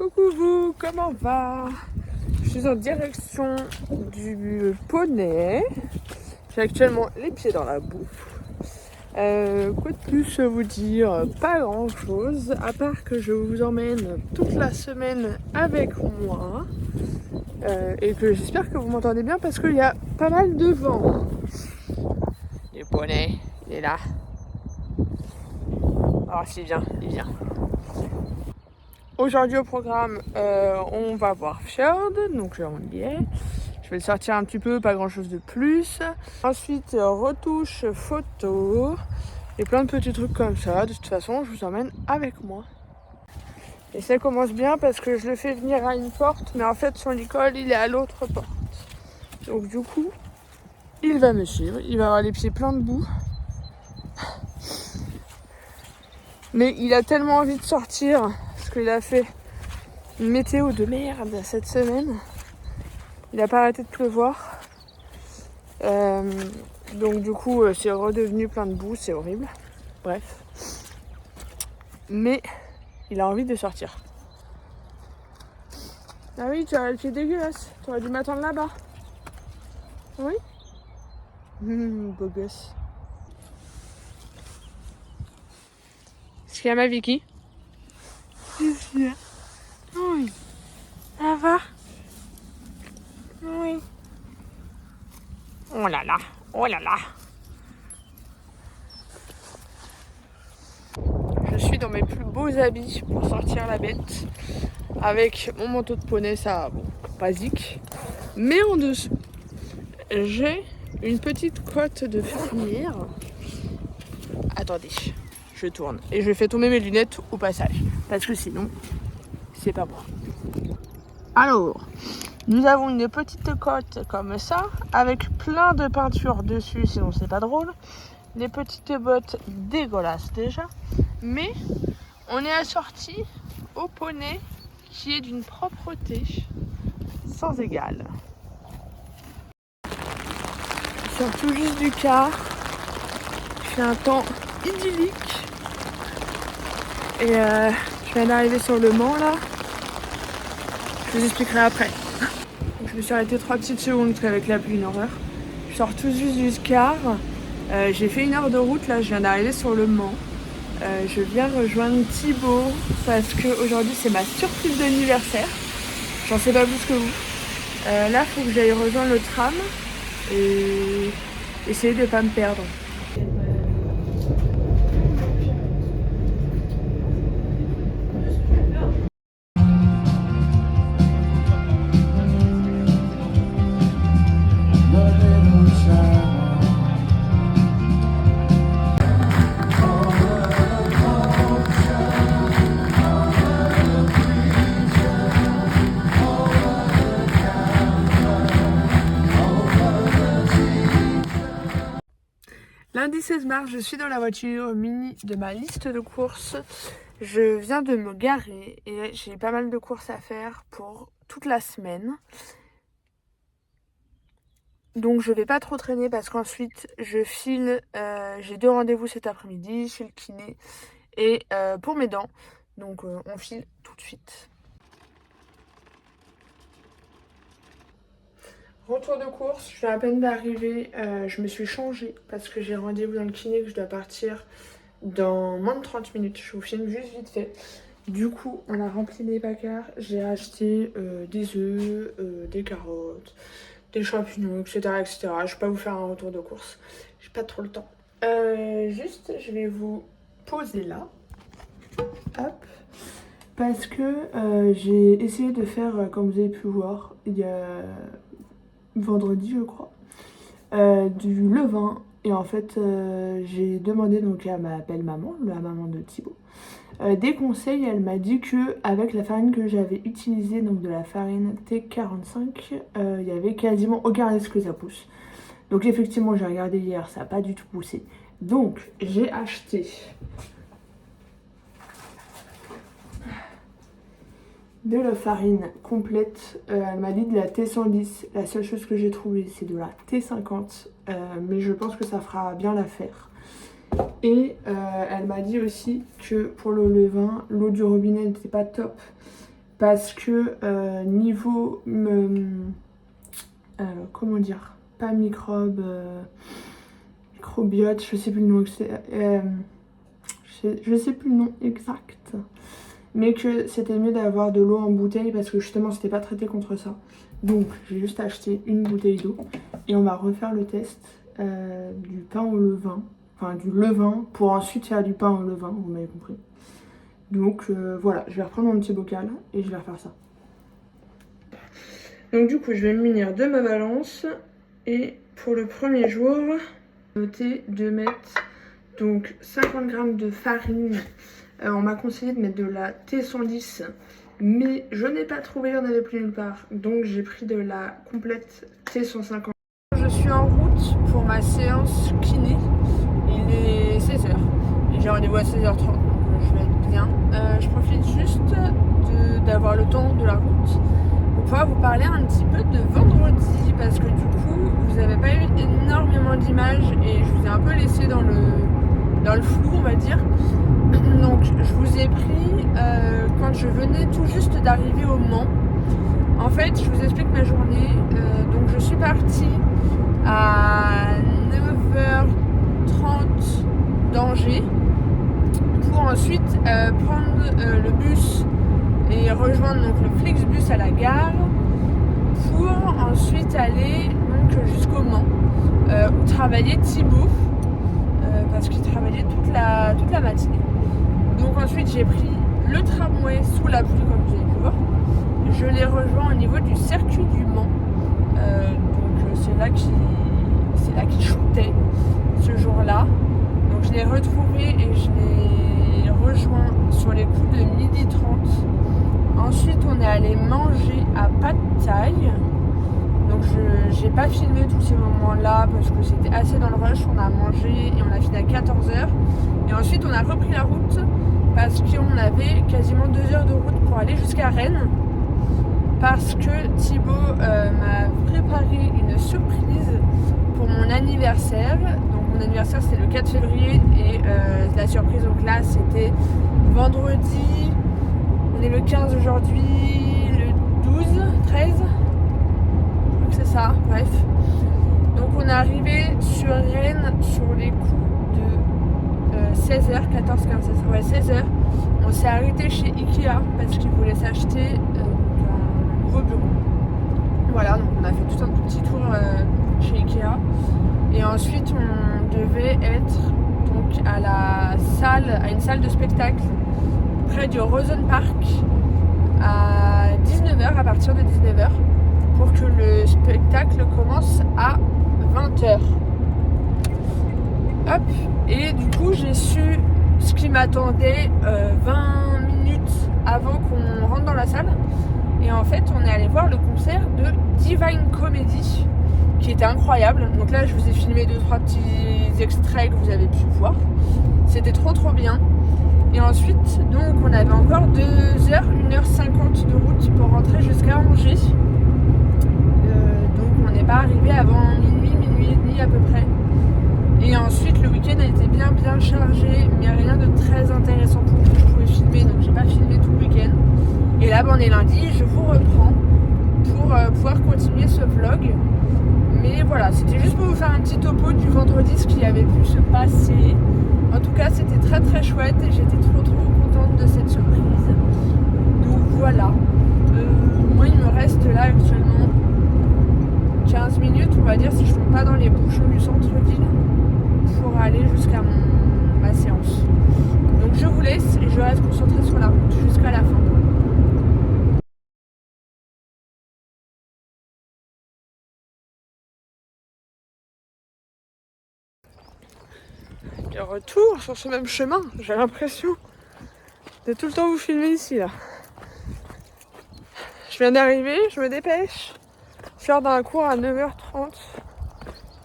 Coucou vous, comment va? Je suis en direction du poney. J'ai actuellement les pieds dans la boue. Quoi de plus vous dire? Pas grand chose, à part que je vous emmène toute la semaine avec moi. Et que j'espère que vous m'entendez bien parce qu'il y a pas mal de vent. Le poney, il est là. Alors s'il vient, il vient. Aujourd'hui au programme, on va voir Fjord, donc j'ai mon billet. Je vais le sortir un petit peu, pas grand chose de plus. Ensuite, retouche photo et plein de petits trucs comme ça. De toute façon, je vous emmène avec moi. Et ça commence bien parce que je le fais venir à une porte, mais en fait son école il est à l'autre porte. Donc du coup, il va me suivre, il va avoir les pieds pleins de boue. Mais il a tellement envie de sortir parce qu'il a fait une météo de merde cette semaine. Il n'a pas arrêté de pleuvoir. Donc du coup, c'est redevenu plein de boue, c'est horrible. Bref. Mais il a envie de sortir. Ah oui, tu as le pied dégueulasse. Tu aurais dû m'attendre là-bas. Oui. Beau gosse. Est-ce qu'il y a ma Vicky? Oui. Ça va? Oui. Oh là là. Oh là là. Je suis dans mes plus beaux habits pour sortir la bête. Avec mon manteau de poney, ça, bon, basique. Mais en dessous, j'ai une petite cotte de fermière. Attendez, je tourne. Et je fais tomber mes lunettes au passage. Parce que sinon, c'est pas moi. Alors, nous avons une petite cotte comme ça, avec plein de peinture dessus, sinon c'est pas drôle. Des petites bottes dégueulasses déjà. Mais on est assorti au poney qui est d'une propreté sans égale. Je sors tout juste du car. Il fait un temps idyllique. Et je viens d'arriver sur le Mans là. Je vous expliquerai après. Donc, je me suis arrêtée 3 petites secondes parce qu'avec la pluie, une horreur. Je sors tout juste du car. J'ai fait 1 heure de route là, je viens d'arriver sur le Mans. Je viens rejoindre Thibaut parce qu'aujourd'hui c'est ma surprise d'anniversaire. J'en sais pas plus que vous. Là, il faut que j'aille rejoindre le tram et essayer de ne pas me perdre. Lundi 16 mars, je suis dans la voiture mini de ma liste de courses. Je viens de me garer et j'ai pas mal de courses à faire pour toute la semaine. Donc je vais pas trop traîner parce qu'ensuite je file, j'ai 2 rendez-vous cet après-midi chez le kiné et pour mes dents. Donc on file tout de suite. Retour de course, je viens à peine d'arriver, je me suis changée parce que j'ai rendez-vous dans le kiné que je dois partir dans moins de 30 minutes. Je vous filme juste vite fait. Du coup, on a rempli les placards, j'ai acheté des œufs, des carottes, des champignons, etc., etc. Je vais pas vous faire un retour de course, j'ai pas trop le temps. Juste, je vais vous poser là, hop, parce que j'ai essayé de faire, comme vous avez pu voir, il y a vendredi je crois, du levain. Et en fait j'ai demandé donc à ma belle-maman, la maman de Thibaut, des conseils. Elle m'a dit que avec la farine que j'avais utilisée, donc de la farine T45, il y avait quasiment aucun risque que ça pousse. Donc effectivement j'ai regardé hier, ça n'a pas du tout poussé. Donc j'ai acheté de la farine complète. Elle m'a dit de la T110. La seule chose que j'ai trouvée, c'est de la T50. Mais je pense que ça fera bien l'affaire. Et elle m'a dit aussi que pour le levain, l'eau du robinet n'était pas top parce que niveau comment dire, pas microbe, microbiote, je sais plus le nom, je sais plus le nom exact, mais que c'était mieux d'avoir de l'eau en bouteille parce que justement c'était pas traité contre ça. Donc j'ai juste acheté une bouteille d'eau et on va refaire le test du pain au levain, enfin du levain pour ensuite faire du pain au levain, vous m'avez compris. Donc voilà, je vais reprendre mon petit bocal et je vais refaire ça. Donc du coup je vais me munir de ma balance et pour le premier jour, noter de mettre donc 50 g de farine. On m'a conseillé de mettre de la T110 mais je n'ai pas trouvé, il n'y en avait plus nulle part. Donc j'ai pris de la complète T150. Je suis en route pour ma séance kiné. Il est 16h et j'ai rendez-vous à 16h30 donc je vais être bien. Je profite juste d'avoir le temps de la route pour pouvoir vous parler un petit peu de vendredi parce que du coup vous n'avez pas eu énormément d'images et je vous ai un peu laissé dans le flou on va dire. Donc je vous ai pris quand je venais tout juste d'arriver au Mans. En fait je vous explique ma journée. Donc je suis partie à 9h30 d'Angers pour ensuite prendre le bus et rejoindre donc le Flixbus à la gare pour ensuite aller donc jusqu'au Mans où travaillait Thibaut parce qu'il travaillait toute la matinée. Donc ensuite j'ai pris le tramway sous la pluie comme vous avez pu voir. Je l'ai rejoint au niveau du circuit du Mans. Donc c'est là qu'il shootait ce jour-là. Donc je l'ai retrouvé et je l'ai rejoint sur les coups de 12h30. Ensuite on est allé manger à Pad Thai. Donc j'ai pas filmé tous ces moments-là parce que c'était assez dans le rush. On a mangé et on a fini à 14h. Et ensuite on a repris la route parce qu'on avait quasiment 2 heures de route pour aller jusqu'à Rennes. Parce que Thibaut m'a préparé une surprise pour mon anniversaire. Donc mon anniversaire c'était le 4 février et la surprise donc là c'était vendredi. On est le 15 aujourd'hui, le 12, 13. Je crois que c'est ça, bref. Donc on est arrivé sur Rennes sur les coups de 16h, 14, 15, 16, ouais 16h. On s'est arrêté chez Ikea parce qu'il voulait s'acheter un nouveau bureau. Voilà, donc on a fait tout un petit tour chez Ikea. Et ensuite on devait être donc à une salle de spectacle près du Rosen Park à 19h, à partir de 19h, pour que le spectacle commence à 20h. Hop, et du coup j'ai su ce qui m'attendait 20 minutes avant qu'on rentre dans la salle. Et en fait on est allé voir le concert de Divine Comedy qui était incroyable. Donc là je vous ai filmé 2-3 petits extraits que vous avez pu voir. C'était trop bien. Et ensuite donc on avait encore 2h, 1h50 de route pour rentrer jusqu'à Angers. Donc on n'est pas arrivé avant minuit et demi à peu près. Et ensuite le week-end a été bien chargé, mais rien de très intéressant pour que je pouvais filmer, donc j'ai pas filmé tout le week-end. Et là on est lundi, je vous reprends pour pouvoir continuer ce vlog. Mais voilà, c'était juste pour vous faire un petit topo du vendredi, ce qui avait pu se passer. En tout cas c'était très chouette et j'étais trop contente de cette surprise. Donc voilà, moi il me reste là actuellement 15 minutes on va dire si je tombe pas dans les bouchons du centre-ville pour aller jusqu'à ma séance. Donc je vous laisse et je reste concentrée sur la route jusqu'à la fin. Et retour sur ce même chemin, j'ai l'impression de tout le temps vous filmer ici là. Je viens d'arriver, je me dépêche. Je sors d'un cours à 9h30.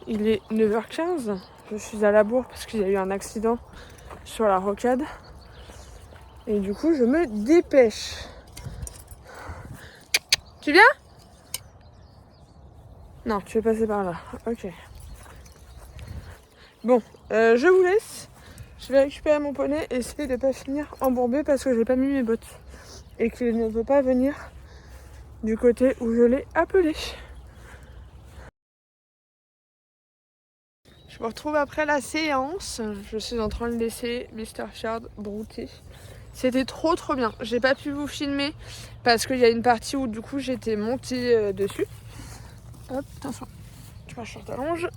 Il est 9h15. Je suis à la bourre parce qu'il y a eu un accident sur la rocade. Et du coup, je me dépêche. Tu viens ? Non, tu veux passer par là. Ok. Bon, je vous laisse. Je vais récupérer mon poney et essayer de ne pas finir embourbée parce que j'ai pas mis mes bottes. et qu'il ne veut pas venir du côté où je l'ai appelé. Je me retrouve après la séance. Je suis en train de laisser Mr. Shard brouter. C'était trop bien. J'ai pas pu vous filmer parce qu'il y a une partie où du coup j'étais montée dessus. Hop, attention, tu vas sur ta longe.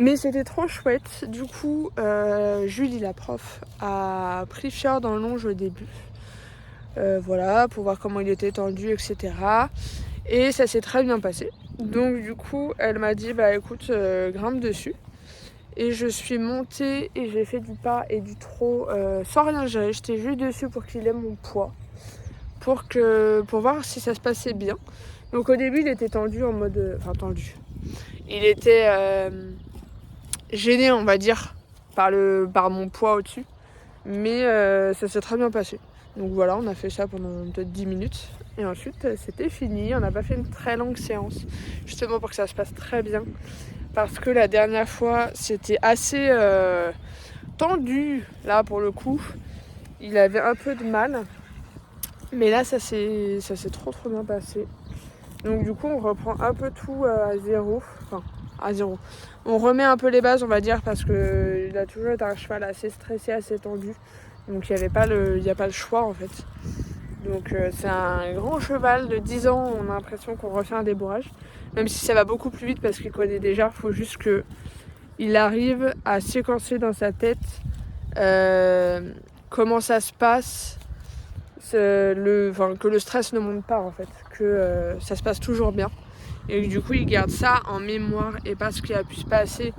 Mais c'était trop chouette. Du coup, Julie, la prof, a pris Shard en longe au début. Voilà, pour voir comment il était tendu, etc. Et ça s'est très bien passé. Donc du coup, elle m'a dit, bah écoute, grimpe dessus. Et je suis montée et j'ai fait du pas et du trot sans rien gérer. J'étais juste dessus pour qu'il ait mon poids. Pour voir si ça se passait bien. Donc au début, il était tendu en mode... Enfin, tendu. Il était gêné, on va dire, par mon poids au-dessus. Mais ça s'est très bien passé. Donc voilà, on a fait ça pendant peut-être 10 minutes. Et ensuite, c'était fini. On n'a pas fait une très longue séance. Justement pour que ça se passe très bien. Parce que la dernière fois, c'était assez tendu. Là, pour le coup, il avait un peu de mal. Mais là, ça s'est trop bien passé. Donc du coup, on reprend un peu tout à zéro. Enfin, à zéro. On remet un peu les bases, on va dire, parce qu'il a toujours été un cheval assez stressé, assez tendu. Donc il n'y a pas le choix, en fait. Donc c'est un grand cheval de 10 ans. On a l'impression qu'on refait un débourrage. Même si ça va beaucoup plus vite parce qu'il connaît déjà. Il faut juste qu'il arrive à séquencer dans sa tête comment ça se passe. Que le stress ne monte pas, en fait. Que ça se passe toujours bien. Et du coup, il garde ça en mémoire et pas ce qui a pu se passer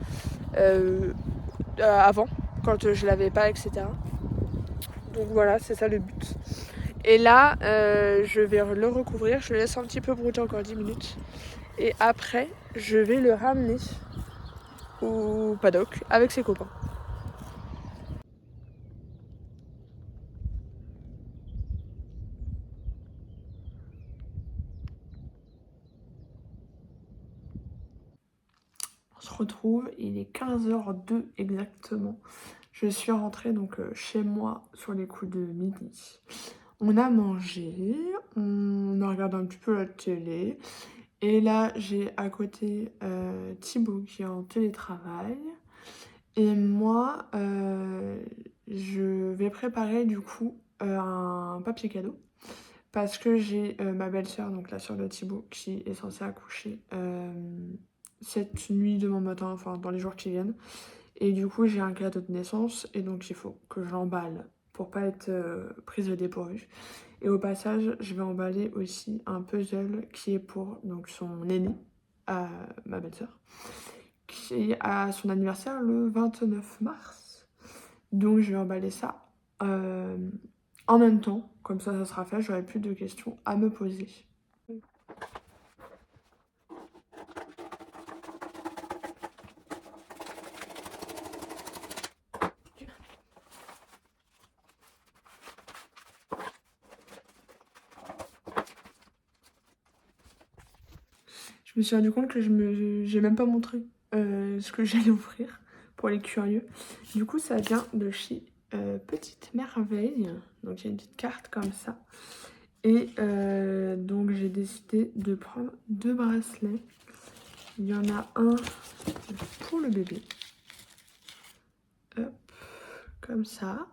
avant, quand je l'avais pas, etc. Donc voilà, c'est ça le but. Et là, je vais le recouvrir. Je le laisse un petit peu brouter encore 10 minutes. Et après, je vais le ramener au paddock avec ses copains. On se retrouve, il est 15h02 exactement. Je suis rentrée donc chez moi sur les coups de midi. On a mangé, on a regardé un petit peu la télé. Et là, j'ai à côté Thibaut qui est en télétravail. Et moi, je vais préparer du coup un papier cadeau. Parce que j'ai ma belle-sœur, donc la sœur de Thibaut, qui est censée accoucher cette nuit, demain matin, enfin dans les jours qui viennent. Et du coup, j'ai un cadeau de naissance et donc il faut que je l'emballe pour pas être prise au dépourvu. Et au passage, je vais emballer aussi un puzzle qui est pour donc son aîné, ma belle-sœur, qui a son anniversaire le 29 mars. Donc je vais emballer ça en même temps, comme ça sera fait, j'aurai plus de questions à me poser. Je me suis rendu compte que j'ai même pas montré ce que j'allais offrir pour les curieux. Du coup, ça vient de chez Petite Merveille. Donc, il y a une petite carte comme ça. Et donc, j'ai décidé de prendre 2 bracelets. Il y en a un pour le bébé. Hop, comme ça.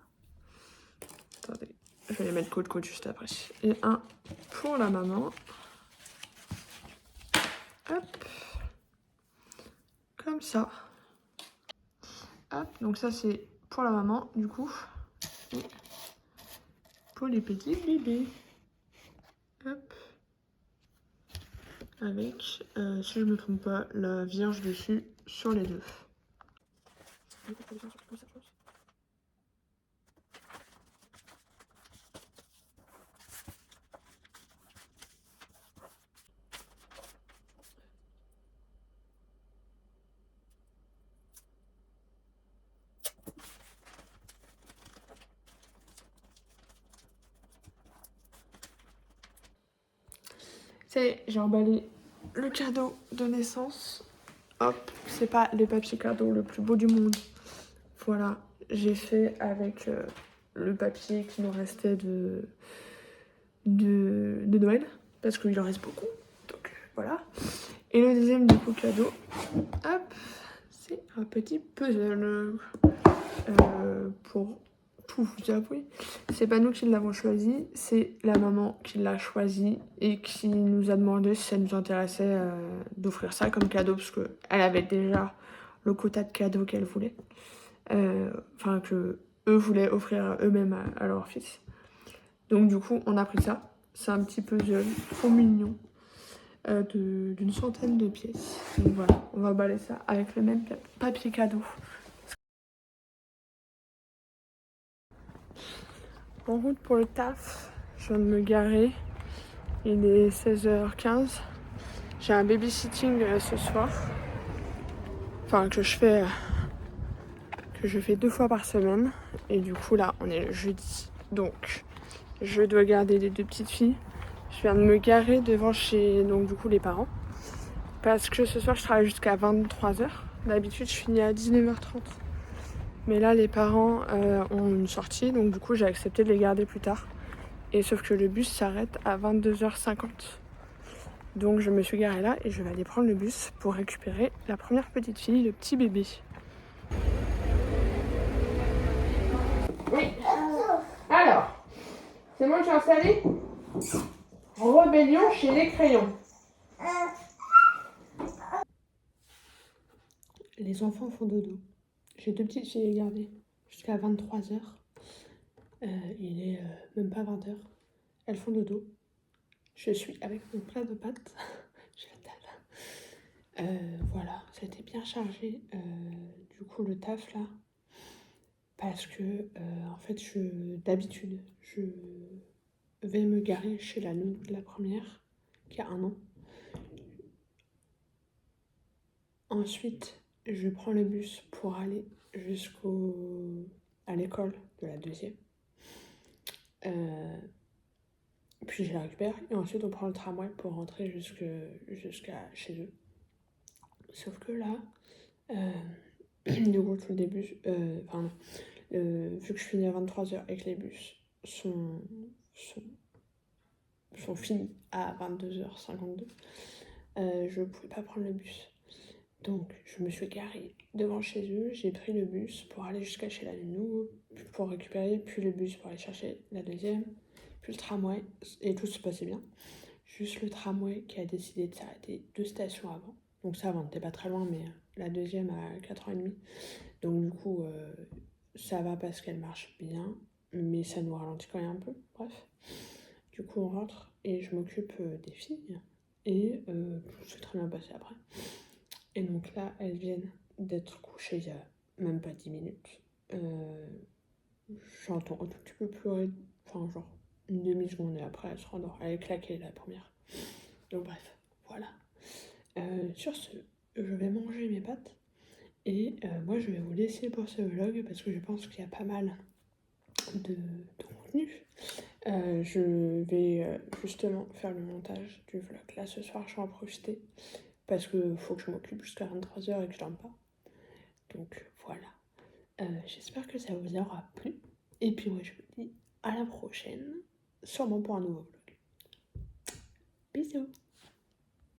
Attendez, je vais les mettre côte côte juste après. Et un pour la maman. Hop, comme ça. Hop, donc ça c'est pour la maman du coup. Et pour les petits bébés. Hop. Avec, si je me trompe pas, la Vierge dessus sur les deux. Ça y est, j'ai emballé le cadeau de naissance. Hop, c'est pas le papier cadeau le plus beau du monde. Voilà, j'ai fait avec le papier qui nous restait de Noël, parce qu'il en reste beaucoup. Donc voilà. Et le deuxième du coup cadeau, hop, c'est un petit puzzle. Pour tout vous avouer, c'est pas nous qui l'avons choisi, c'est la maman qui l'a choisi et qui nous a demandé si ça nous intéressait d'offrir ça comme cadeau, parce qu'elle avait déjà le quota de cadeaux qu'elle voulait. Enfin, que eux voulaient offrir eux-mêmes à leur fils. Donc du coup, on a pris ça. C'est un petit puzzle trop mignon d'une centaine de pièces. Donc voilà, on va emballer ça avec le même papier cadeau. En route pour le taf, je viens de me garer. Il est 16h15. J'ai un babysitting ce soir. Enfin, que je fais 2 fois par semaine. Et du coup, là, on est le jeudi. Donc, je dois garder les 2 petites filles. Je viens de me garer devant chez, donc du coup, les parents. Parce que ce soir, je travaille jusqu'à 23h. D'habitude, je finis à 19h30. Mais là, les parents ont une sortie. Donc, du coup, j'ai accepté de les garder plus tard. Et sauf que le bus s'arrête à 22h50. Donc je me suis garée là et je vais aller prendre le bus pour récupérer la première petite fille, le petit bébé. Oui. Alors, c'est moi qui ai installé Rébellion chez les crayons. Les enfants font dodo. J'ai 2 petites filles à garder jusqu'à 23h. Il est même pas 20h. Elles font dodo. Je suis avec mon plat de pâtes. Je la table. Voilà, ça a été bien chargé. Du coup, le taf là. Parce que, en fait, d'habitude, je vais me garer chez la nounou de la première, qui a 1 an. Ensuite, je prends le bus pour aller à l'école de la deuxième. Puis je la récupère et ensuite on prend le tramway pour rentrer jusqu'à chez eux. Sauf que là, du coup, tout le début, vu que je finis à 23h et que les bus sont finis à 22h52, je pouvais pas prendre le bus. Donc je me suis garée devant chez eux, j'ai pris le bus pour aller jusqu'à chez la nounou, pour récupérer, puis le bus pour aller chercher la deuxième, puis le tramway, et tout se passait bien. Juste le tramway qui a décidé de s'arrêter 2 stations avant. Donc ça, on n'était pas très loin, mais la deuxième à 4h30. Donc du coup, ça va parce qu'elle marche bien, mais ça nous ralentit quand même un peu, bref. Du coup, on rentre et je m'occupe des filles, et tout s'est très bien passé après. Et donc là, elles viennent d'être couchées il y a même pas 10 minutes. J'entends un tout petit peu pleurer, enfin genre une demi-seconde, et après elle se rendort. Elle est claquée la première. Donc bref, voilà. Sur ce, je vais manger mes pâtes. Et moi je vais vous laisser pour ce vlog parce que je pense qu'il y a pas mal de contenu. Je vais justement faire le montage du vlog. Là ce soir, je vais en profiter parce qu'il faut que je m'occupe jusqu'à 23h et que je dorme pas. Donc voilà. J'espère que ça vous aura plu. Et puis moi je vous dis à la prochaine, sûrement pour un nouveau vlog. Bisous.